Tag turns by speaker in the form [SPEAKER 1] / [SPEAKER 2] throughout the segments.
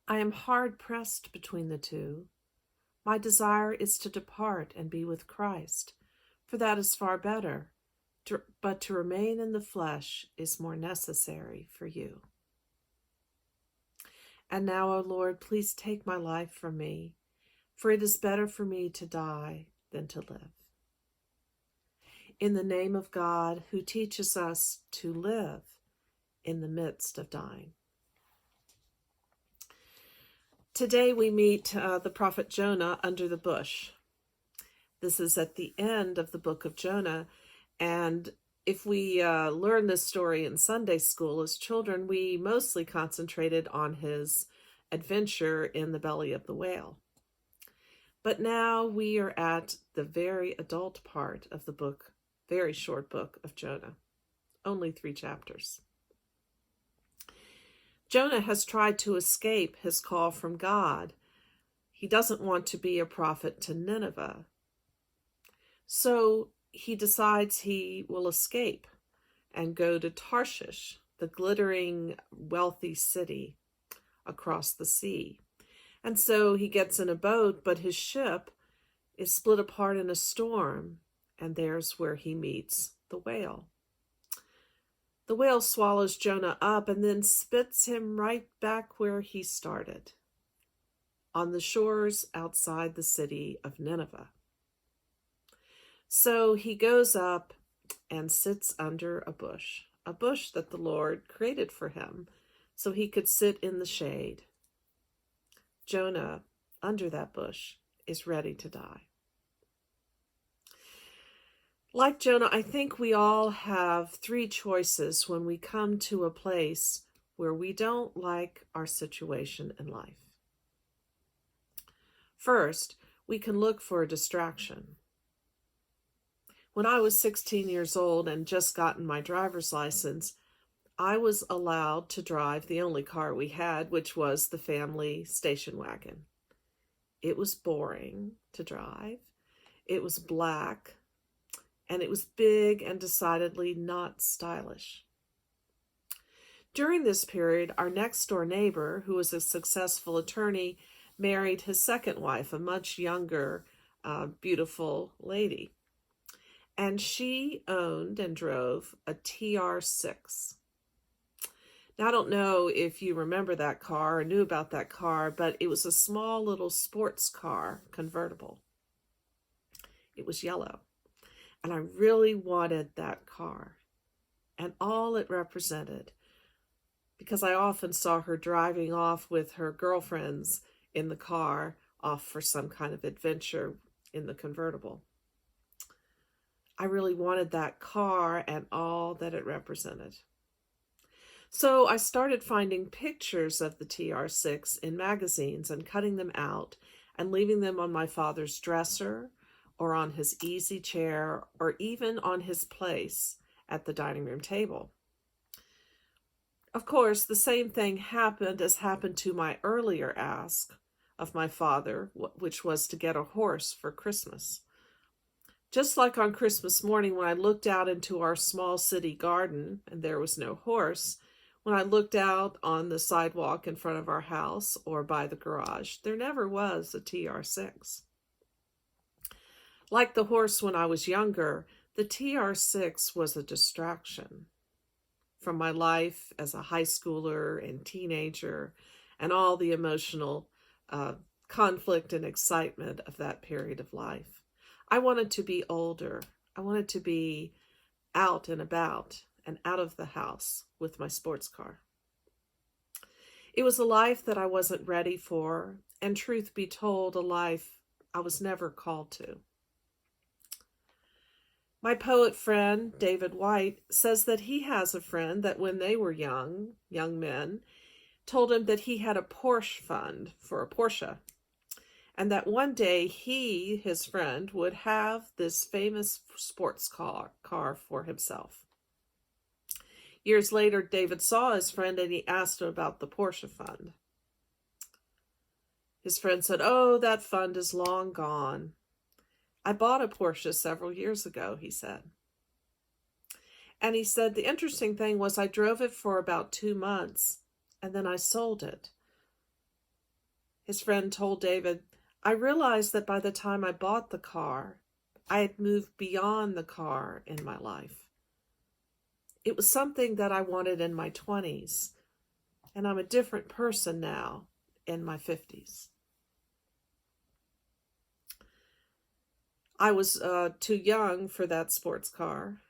[SPEAKER 1] I am hard pressed between the two. My desire is to depart and be with Christ, for that is far better. But to remain in the flesh is more necessary for you. And now, O Lord, please take my life from me, for it is better for me to die than to live. In the name of God, who teaches us to live in the midst of dying. Today we meet the Prophet Jonah under the bush. This is at the end of the book of Jonah, and if we learn this story in Sunday school as children, we mostly concentrated on his adventure in the belly of the whale. But now we are at the very adult part of the book, very short book of Jonah, only 3 chapters. Jonah has tried to escape his call from God. He doesn't want to be a prophet to Nineveh. So he decides he will escape and go to Tarshish, the glittering, wealthy city across the sea. And so he gets in a boat, but his ship is split apart in a storm, and there's where he meets the whale. The whale swallows Jonah up and then spits him right back where he started, on the shores outside the city of Nineveh. So he goes up and sits under a bush that the Lord created for him so he could sit in the shade. Jonah, under that bush, is ready to die. Like Jonah, I think we all have 3 choices when we come to a place where we don't like our situation in life. First, we can look for a distraction. When I was 16 years old and just gotten my driver's license, I was allowed to drive the only car we had, which was the family station wagon. It was boring to drive. It was black. And it was big and decidedly not stylish. During this period, our next-door neighbor, who was a successful attorney, married his second wife, a much younger, beautiful lady. And she owned and drove a TR6. Now, I don't know if you remember that car or knew about that car, but it was a small little sports car convertible. It was yellow. And I really wanted that car and all it represented, because I often saw her driving off with her girlfriends in the car, off for some kind of adventure in the convertible. I really wanted that car and all that it represented. So I started finding pictures of the TR6 in magazines and cutting them out and leaving them on my father's dresser, or on his easy chair, or even on his place at the dining room table. Of course, the same thing happened as happened to my earlier ask of my father, which was to get a horse for Christmas. Just like on Christmas morning when I looked out into our small city garden and there was no horse, when I looked out on the sidewalk in front of our house or by the garage, there never was a TR6. Like the horse when I was younger, the TR6 was a distraction from my life as a high schooler and teenager and all the emotional conflict and excitement of that period of life. I wanted to be older. I wanted to be out and about and out of the house with my sports car. It was a life that I wasn't ready for, and truth be told, a life I was never called to. My poet friend, David White, says that he has a friend that when they were young men, told him that he had a Porsche fund for a Porsche, and that one day his friend, would have this famous sports car for himself. Years later, David saw his friend and he asked him about the Porsche fund. His friend said, "Oh, that fund is long gone. I bought a Porsche several years ago," he said. And he said, the interesting thing was I drove it for about 2 months and then I sold it. his friend told David, I realized that by the time I bought the car, I had moved beyond the car in my life. It was something that I wanted in my 20s, and I'm a different person now in my 50s. I was too young for that sports car,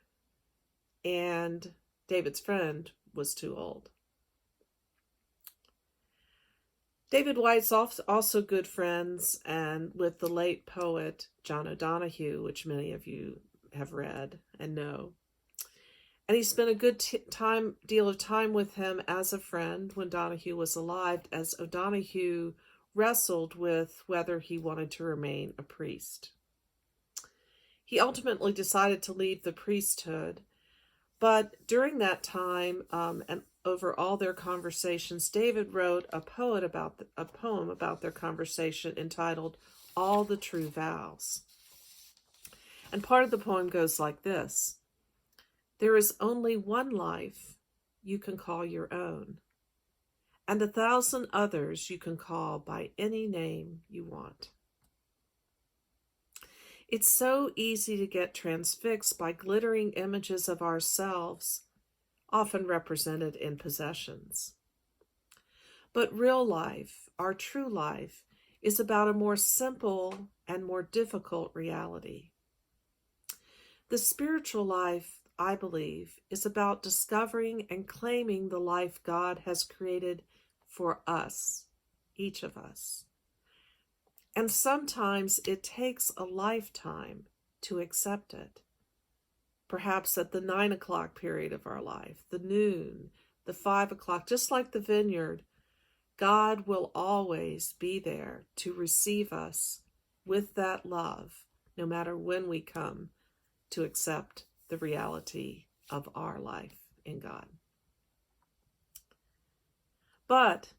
[SPEAKER 1] and David's friend was too old. David White's also good friends and with the late poet John O'Donohue, which many of you have read and know. And he spent a good deal of time with him as a friend when Donohue was alive, as O'Donohue wrestled with whether he wanted to remain a priest. He ultimately decided to leave the priesthood, but during that time and over all their conversations, David wrote a poem about their conversation entitled All the True Vows. And part of the poem goes like this. There is only one life you can call your own, and 1,000 others you can call by any name you want. It's so easy to get transfixed by glittering images of ourselves, often represented in possessions. But real life, our true life, is about a more simple and more difficult reality. The spiritual life, I believe, is about discovering and claiming the life God has created for us, each of us. And sometimes it takes a lifetime to accept it. Perhaps at the 9 o'clock period of our life, the noon, the 5 o'clock, just like the vineyard, God will always be there to receive us with that love, no matter when we come to accept the reality of our life in God. But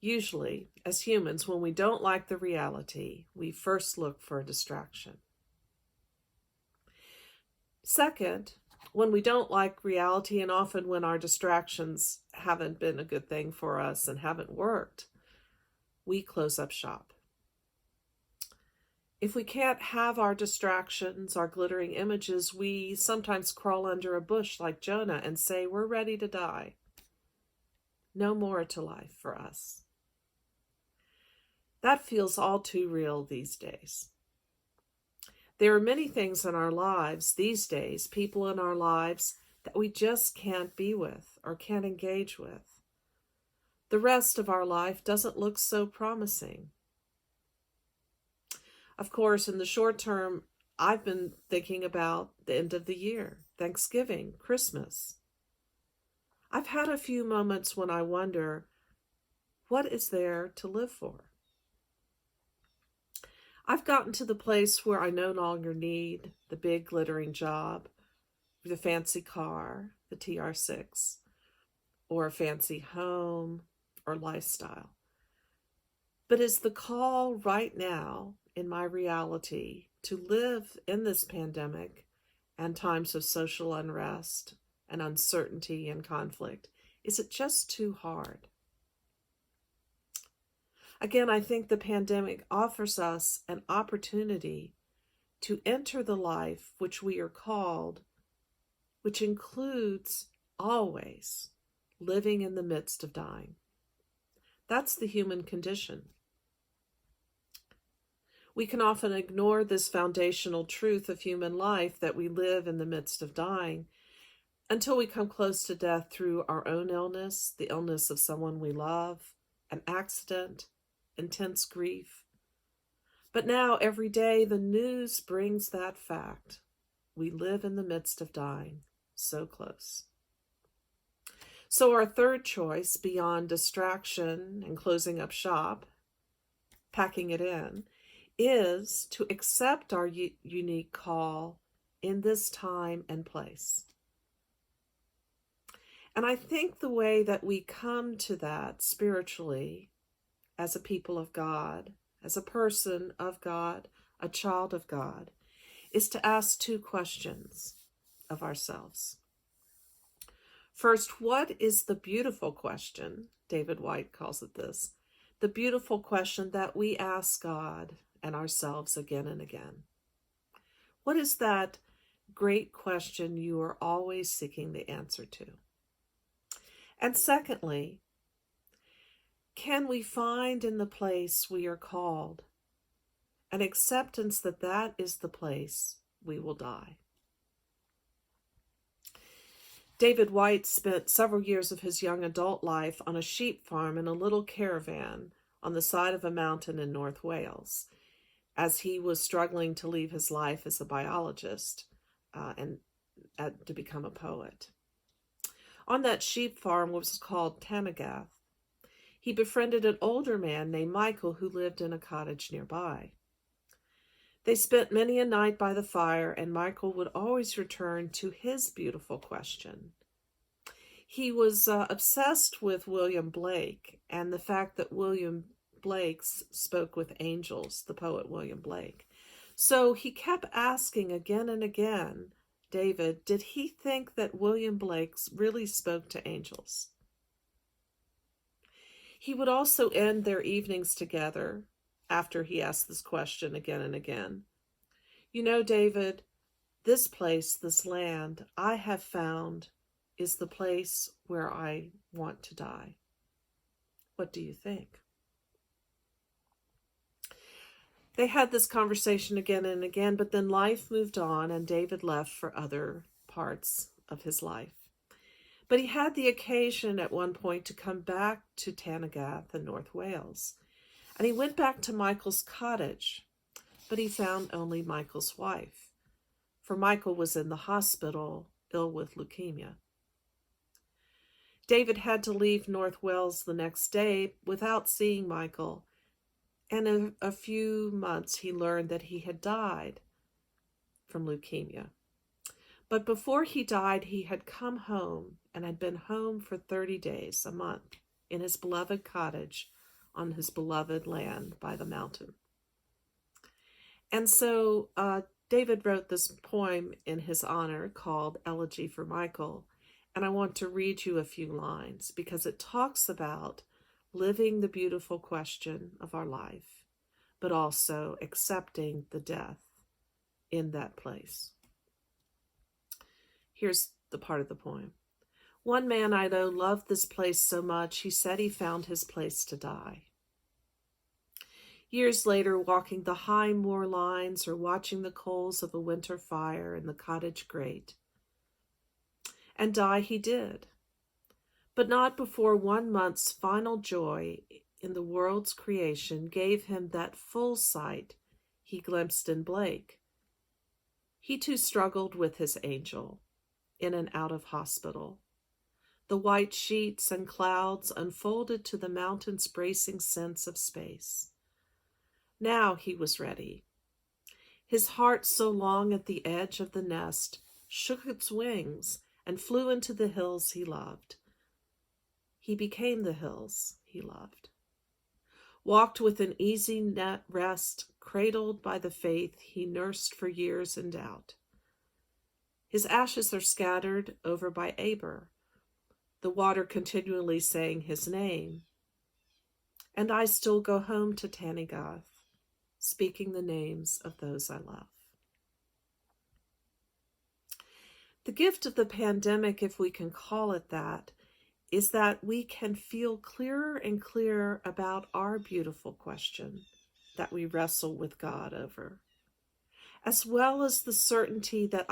[SPEAKER 1] usually, as humans, when we don't like the reality, we first look for a distraction. Second, when we don't like reality, and often when our distractions haven't been a good thing for us and haven't worked, we close up shop. If we can't have our distractions, our glittering images, we sometimes crawl under a bush like Jonah and say, we're ready to die. No more to life for us. That feels all too real these days. There are many things in our lives these days, people in our lives, that we just can't be with or can't engage with. The rest of our life doesn't look so promising. Of course, in the short term, I've been thinking about the end of the year, Thanksgiving, Christmas. I've had a few moments when I wonder, what is there to live for? I've gotten to the place where I no longer need the big glittering job, the fancy car, the TR6, or a fancy home or lifestyle. But is the call right now in my reality to live in this pandemic and times of social unrest and uncertainty and conflict, is it just too hard? Again, I think the pandemic offers us an opportunity to enter the life which we are called, which includes always living in the midst of dying. That's the human condition. We can often ignore this foundational truth of human life that we live in the midst of dying until we come close to death through our own illness, the illness of someone we love, an accident, intense grief. But now, every day, the news brings that fact. We live in the midst of dying, so close. So our third choice, beyond distraction and closing up shop, packing it in, is to accept our unique call in this time and place. And I think the way that we come to that spiritually, as a people of God, as a person of God, a child of God, is to ask two questions of ourselves. First, what is the beautiful question? David White calls it this. the beautiful question that we ask God and ourselves again and again. What is that great question you are always seeking the answer to? And secondly, can we find in the place we are called an acceptance that that is the place we will die? David White spent several years of his young adult life on a sheep farm in a little caravan on the side of a mountain in North Wales, as he was struggling to leave his life as a biologist and to become a poet. On that sheep farm, which was called Pentecost, he befriended an older man named Macgill who lived in a cottage nearby. They spent many a night by the fire, and Macgill would always return to his beautiful question. He was obsessed with William Blake and the fact that William Blake spoke with angels, the poet William Blake. So he kept asking again and again, David, did he think that William Blake really spoke to angels? He would also end their evenings together after he asked this question again and again. You know, David, this place, this land I have found is the place where I want to die. What do you think? They had this conversation again and again, but then life moved on and David left for other parts of his life. But he had the occasion at one point to come back to Pentecost in North Wales. And he went back to Macgill's cottage, but he found only Macgill's wife, for Macgill was in the hospital, ill with leukemia. David had to leave North Wales the next day without seeing Macgill, and in a few months he learned that he had died from leukemia. But before he died, he had come home and had been home for 30 days, a month, in his beloved cottage on his beloved land by the mountain. And so David wrote this poem in his honor called Elegy for Macgill, and I want to read you a few lines because it talks about living the beautiful question of our life, but also accepting the death in that place. Here's the part of the poem. One man I know loved this place so much, he said he found his place to die. Years later, walking the high moor lines or watching the coals of a winter fire in the cottage grate. And die he did, but not before 1 month's final joy in the world's creation gave him that full sight he glimpsed in Blake. He too struggled with his angel, in and out of hospital. The white sheets and clouds unfolded to the mountain's bracing sense of space. Now he was ready. His heart, so long at the edge of the nest, shook its wings and flew into the hills he loved. He became the hills he loved. Walked with an easy net rest, cradled by the faith he nursed for years in doubt. His ashes are scattered over by Aber, the water continually saying his name. And I still go home to Pentecost, speaking the names of those I love. The gift of the pandemic, if we can call it that, is that we can feel clearer and clearer about our beautiful question that we wrestle with God over, as well as the certainty that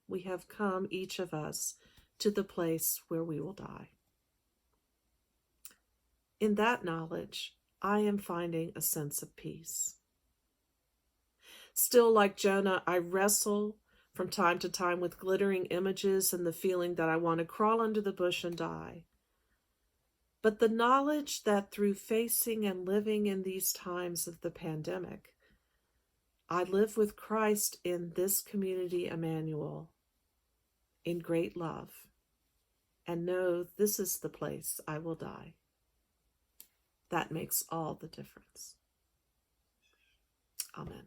[SPEAKER 1] we have come, each of us, to the place where we will die. In that knowledge, I am finding a sense of peace. Still, like Jonah, I wrestle from time to time with glittering images and the feeling that I want to crawl under the bush and die. But the knowledge that through facing and living in these times of the pandemic, I live with Christ in this community, Emmanuel, in great love, and know this is the place I will die. That makes all the difference. Amen.